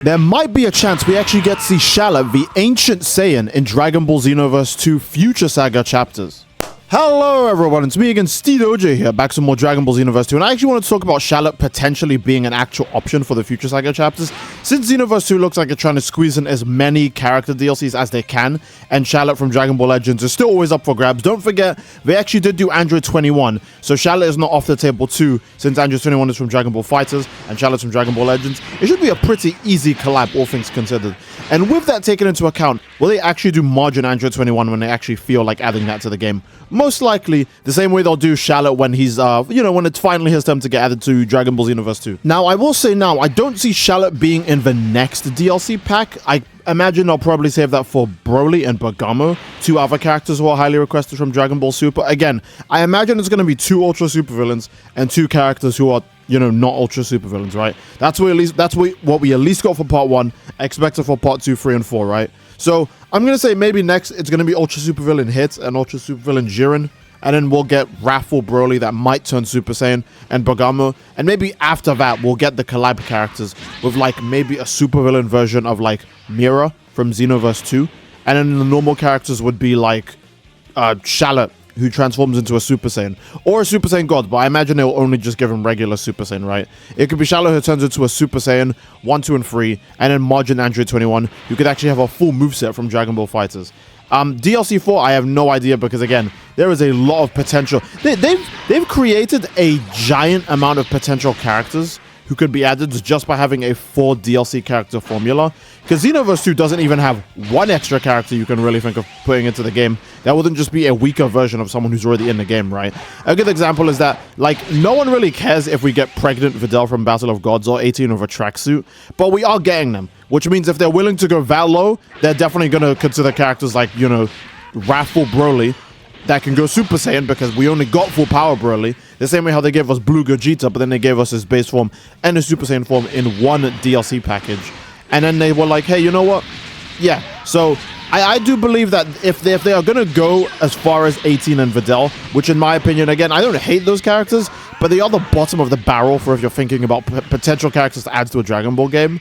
There might be a chance we actually get to see Shallot, the ancient Saiyan, in Dragon Ball Xenoverse 2 future Saga chapters. Hello everyone, it's me again, Steedoj here, back some more Dragon Ball Xenoverse 2, and I actually want to talk about Shallot potentially being an actual option for the future Saga chapters, since Xenoverse 2 looks like it's trying to squeeze in as many character DLCs as they can, and Shallot from Dragon Ball Legends is still always up for grabs. Don't forget, they actually did do Android 21, so Shallot is not off the table too, since Android 21 is from Dragon Ball FighterZ, and Shallot's from Dragon Ball Legends. It should be a pretty easy collab, all things considered. And with that taken into account, will they actually do margin Android 21 when they actually feel like adding that to the game? Most likely, the same way they'll do Shallot when he's, when it's finally his time to get added to Dragon Ball Xenoverse 2. Now, I will say now, I don't see Shallot being in the next DLC pack. I imagine they'll probably save that for Broly and Bergamo, two other characters who are highly requested from Dragon Ball Super. Again, I imagine it's going to be two Ultra Super villains and two characters who are, not Ultra Super villains, right? That's what we at least got for part 1. I expect it for part 2, 3, and 4, right? So I'm going to say maybe next it's going to be Ultra Super Villain Hit and Ultra Super Villain Jiren. And then we'll get Wrathful Broly that might turn Super Saiyan and Bergamo. And maybe after that, we'll get the collab characters with like maybe a super villain version of like Mira from Xenoverse 2. And then the normal characters would be like Shallot, who transforms into a Super Saiyan. Or a Super Saiyan God, but I imagine they'll only just give him regular Super Saiyan, right? It could be Shallot who turns into a Super Saiyan 1, 2, and 3. And then margin Android 21, who could actually have a full moveset from Dragon Ball FighterZ. DLC 4, I have no idea because, again, there is a lot of potential. They've created a giant amount of potential characters who could be added just by having a 4 DLC character formula. Because Xenoverse 2 doesn't even have one extra character you can really think of putting into the game. That wouldn't just be a weaker version of someone who's already in the game, right? A good example is that, like, no one really cares if we get pregnant Videl from Battle of Gods or 18 with a tracksuit, but we are getting them. Which means if they're willing to go that low, they're definitely going to consider characters like, Wrathful Broly that can go Super Saiyan because we only got full power Broly. The same way how they gave us Blue Gogeta, but then they gave us his base form and his Super Saiyan form in one DLC package. And then they were like, hey, you know what? Yeah, so I do believe that if they are going to go as far as 18 and Videl, which in my opinion, again, I don't hate those characters, but they are the bottom of the barrel for if you're thinking about potential characters to add to a Dragon Ball game.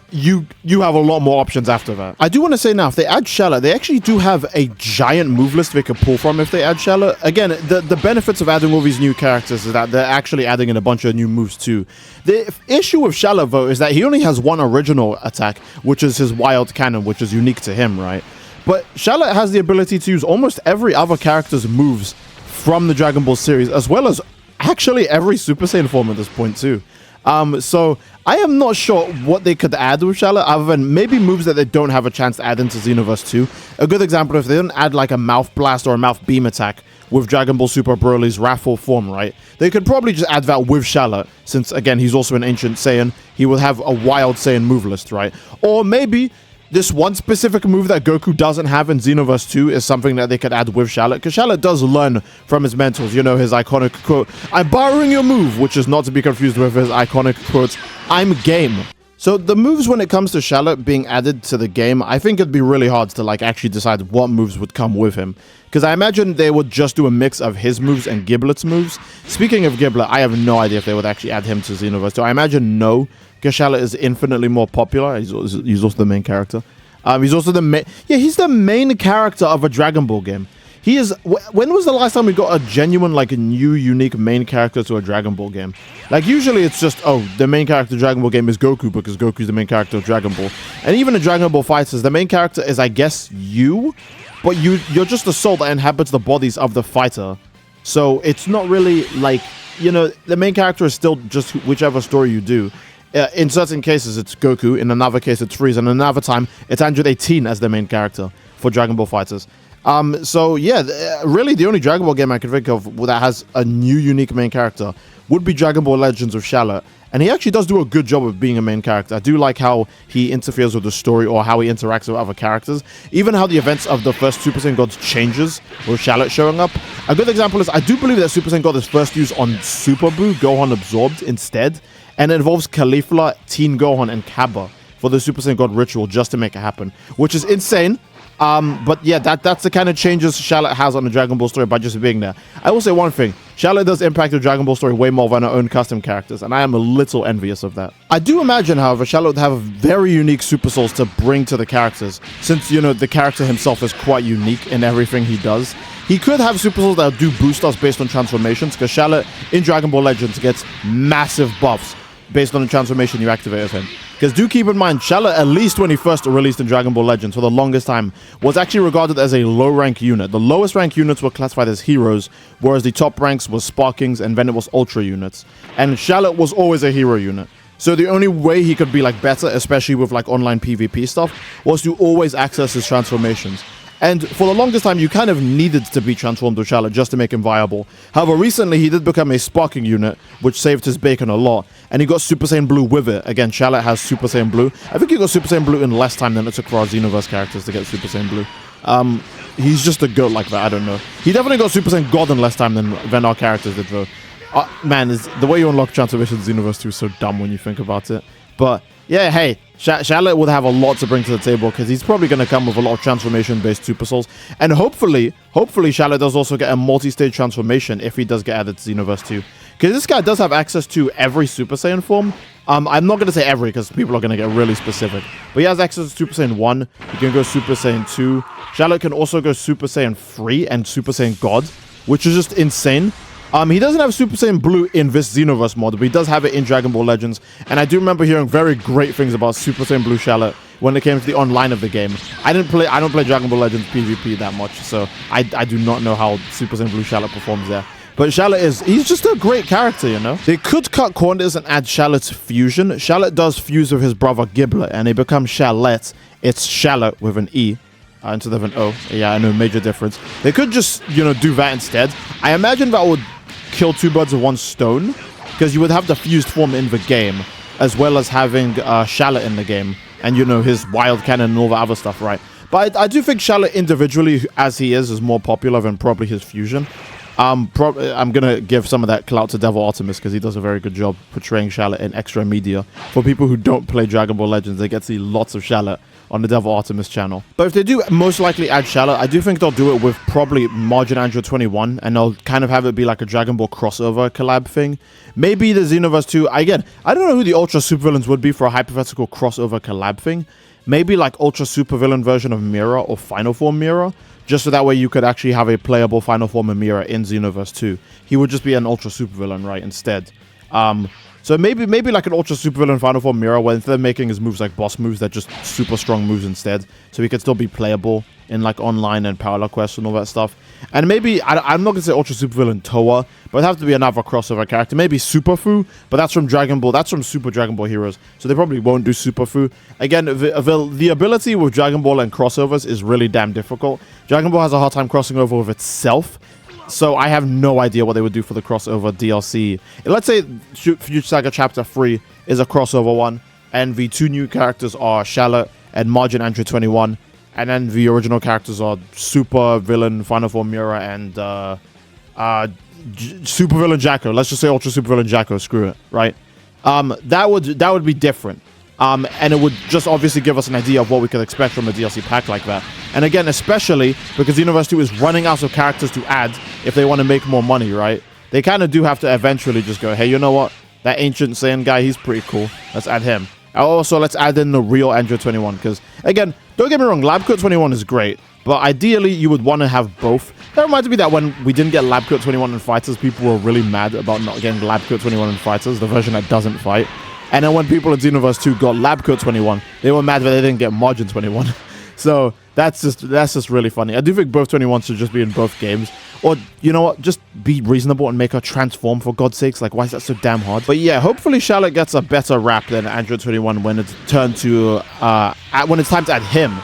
You have a lot more options after that. I do want to say now, if they add Shallot, they actually do have a giant move list they could pull from if they add Shallot. Again, the benefits of adding all these new characters is that they're actually adding in a bunch of new moves too. The issue with Shallot, though, is that he only has one original attack, which is his Wild Cannon, which is unique to him, right? But Shallot has the ability to use almost every other character's moves from the Dragon Ball series, as well as actually every Super Saiyan form at this point too. So I am not sure what they could add with Shallot other than maybe moves that they don't have a chance to add into Xenoverse 2. A good example, if they don't add like a Mouth Blast or a Mouth Beam attack with Dragon Ball Super Broly's Wrathful form, right? They could probably just add that with Shallot, since again, he's also an ancient Saiyan. He will have a wild Saiyan move list, right? Or maybe this one specific move that Goku doesn't have in Xenoverse 2 is something that they could add with Shallot, because Shallot does learn from his mentors, his iconic quote, "I'm borrowing your move," which is not to be confused with his iconic quote, "I'm game." So the moves when it comes to Shallot being added to the game, I think it'd be really hard to actually decide what moves would come with him. Because I imagine they would just do a mix of his moves and Giblet's moves. Speaking of Giblet, I have no idea if they would actually add him to Xenoverse 2. I imagine no, because Shallot is infinitely more popular. He's also the main character. He's also he's the main character of a Dragon Ball game. He is. When was the last time we got a genuine, new, unique main character to a Dragon Ball game? Usually it's just, the main character of Dragon Ball game is Goku because Goku's the main character of Dragon Ball. And even in Dragon Ball FighterZ, the main character is, I guess, you, but you're just the soul that inhabits the bodies of the fighter. So it's not really the main character is still just whichever story you do. In certain cases, it's Goku. In another case, it's Frieza. And another time, it's Android 18 as the main character for Dragon Ball FighterZ. So yeah, really the only Dragon Ball game I can think of that has a new unique main character would be Dragon Ball Legends of Shallot. And he actually does do a good job of being a main character. I do like how he interferes with the story or how he interacts with other characters. Even how the events of the first Super Saiyan Gods changes with Shallot showing up. A good example is, I do believe that Super Saiyan God is first used on Super Buu, Gohan Absorbed instead. And it involves Caulifla, Teen Gohan, and Cabba for the Super Saiyan God ritual just to make it happen. Which is insane. But yeah, that's the kind of changes Shallot has on the Dragon Ball story by just being there. I will say one thing. Shallot does impact the Dragon Ball story way more than our own custom characters, and I am a little envious of that. I do imagine, however, Shallot would have very unique Super Souls to bring to the characters, since, you know, the character himself is quite unique in everything he does. He could have Super Souls that do boost us based on transformations, because Shallot in Dragon Ball Legends gets massive buffs based on the transformation you activate of him. Because do keep in mind, Shallot, at least when he first released in Dragon Ball Legends for the longest time, was actually regarded as a low-rank unit. The lowest rank units were classified as heroes, whereas the top ranks was Sparkings, and then it was Ultra units. And Shallot was always a hero unit. So the only way he could be like better, especially with like online PvP stuff, was to always access his transformations. And for the longest time, you kind of needed to be transformed with Shallot just to make him viable. However, recently, he did become a Sparking unit, which saved his bacon a lot. And he got Super Saiyan Blue with it. Again, Shallot has Super Saiyan Blue. I think he got Super Saiyan Blue in less time than it took for our Xenoverse characters to get Super Saiyan Blue. He's just a goat like that, I don't know. He definitely got Super Saiyan God in less time than our characters did, though. Man, the way you unlock transformations in Xenoverse 2 is so dumb when you think about it. But yeah, hey, Shallot would have a lot to bring to the table because he's probably going to come with a lot of transformation-based Super Souls. And hopefully Shallot does also get a multi-stage transformation if he does get added to Xenoverse 2. Because this guy does have access to every Super Saiyan form. I'm not going to say every because people are going to get really specific. But he has access to Super Saiyan 1. He can go Super Saiyan 2. Shallot can also go Super Saiyan 3 and Super Saiyan God, which is just insane. He doesn't have Super Saiyan Blue in this Xenoverse mod, but he does have it in Dragon Ball Legends. And I do remember hearing very great things about Super Saiyan Blue Shallot when it came to the online of the game. I don't play Dragon Ball Legends PvP that much, so I do not know how Super Saiyan Blue Shallot performs there. But Shallot he's just a great character, you know? They could cut corners and add Shallot's fusion. Shallot does fuse with his brother Giblet, and they become Shallot. It's Shallot with an E. Instead of an O. Yeah, I know, major difference. They could just, you know, do that instead. I imagine that would kill two birds with one stone, because you would have the fused form in the game, as well as having Shallot in the game, and, you know, his wild cannon and all the other stuff, right? But I do think Shallot individually, as he is more popular than probably his fusion. I'm gonna give some of that clout to Devil Artemis because he does a very good job portraying Shallot in extra media. For people who don't play Dragon Ball Legends, they get to see lots of Shallot on the Devil Artemis channel. But if they do most likely add Shallot, I do think they'll do it with probably Margin Android 21, and they'll kind of have it be like a Dragon Ball crossover collab thing. Maybe the Xenoverse 2, again, I don't know who the Ultra Supervillains would be for a hypothetical crossover collab thing. Maybe like Ultra Supervillain version of Mira or Final Form Mira, just so that way you could actually have a playable Final Form of Mira in Xenoverse 2. He would just be an Ultra Supervillain, right, instead. So maybe like an Ultra Supervillain Final Form Mira, where instead of making his moves like boss moves, they're just super strong moves instead. So he could still be playable in like online and Parallel Quest and all that stuff. And maybe, I'm not going to say Ultra Supervillain Toa, but it'd have to be another crossover character. Maybe Super Fu, but that's from Dragon Ball. That's from Super Dragon Ball Heroes. So they probably won't do Super Fu. Again, the ability with Dragon Ball and crossovers is really damn difficult. Dragon Ball has a hard time crossing over with itself. So I have no idea what they would do for the crossover DLC. Let's say Future Saga Chapter 3 is a crossover one, and the two new characters are Shallot and Margin Android 21, and then the original characters are Super Villain Final Form Mira and Super Villain Jacko. Let's just say Ultra Super Villain Jacko. Screw it, right? That would be different. And it would just obviously give us an idea of what we could expect from a DLC pack like that. And again, especially because Xenoverse 2 is running out of characters to add if they want to make more money, right? They kind of do have to eventually just go, hey, you know what? That Ancient Saiyan guy, he's pretty cool. Let's add him. Also, let's add in the real Android 21. Because, again, don't get me wrong, Lab Coat 21 is great. But ideally, you would want to have both. That reminds me that when we didn't get Lab Coat 21 in Fighters, people were really mad about not getting Lab Coat 21 in Fighters, the version that doesn't fight. And then when people in Xenoverse 2 got Lab Coat 21, they were mad that they didn't get Margin 21. So that's just really funny. I do think both 21s should just be in both games. Or, you know what, just be reasonable and make her transform, for God's sakes. Like, why is that so damn hard? But yeah, hopefully Shallot gets a better rap than Android 21 when it's turned to, when it's time to add him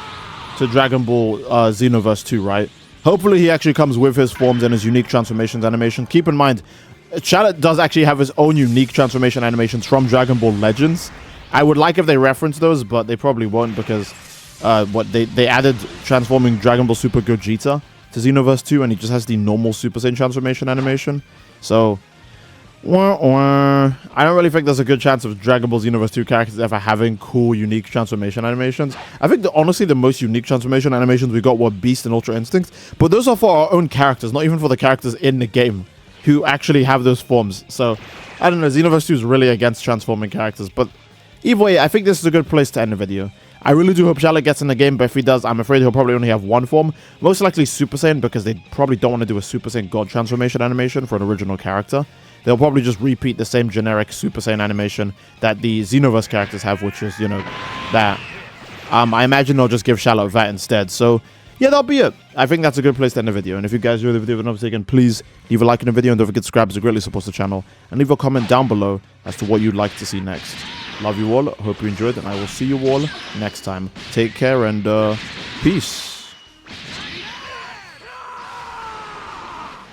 to Dragon Ball Xenoverse 2, right? Hopefully he actually comes with his forms and his unique transformations animation. Keep in mind, Shallot does actually have his own unique transformation animations from Dragon Ball Legends. I would like if they reference those, but they probably won't because they added transforming Dragon Ball Super Gogeta to Xenoverse 2, and he just has the normal Super Saiyan transformation animation. So, I don't really think there's a good chance of Dragon Ball Xenoverse 2 characters ever having cool, unique transformation animations. I think honestly the most unique transformation animations we got were Beast and Ultra Instinct, but those are for our own characters, not even for the characters in the game. who actually have those forms. So, I don't know, Xenoverse 2 is really against transforming characters. But either way, I think this is a good place to end the video. I really do hope Shallot gets in the game, but if he does, I'm afraid he'll probably only have one form. Most likely Super Saiyan, because they probably don't want to do a Super Saiyan God transformation animation for an original character. They'll probably just repeat the same generic Super Saiyan animation that the Xenoverse characters have, which is, you know, that. I imagine they'll just give Shallot that instead. So, yeah, that'll be it. I think that's a good place to end the video. And if you guys enjoyed the video, then obviously, again, please leave a like in the video and don't forget to subscribe, as it greatly supports the channel. And leave a comment down below as to what you'd like to see next. Love you all. Hope you enjoyed, and I will see you all next time. Take care and peace.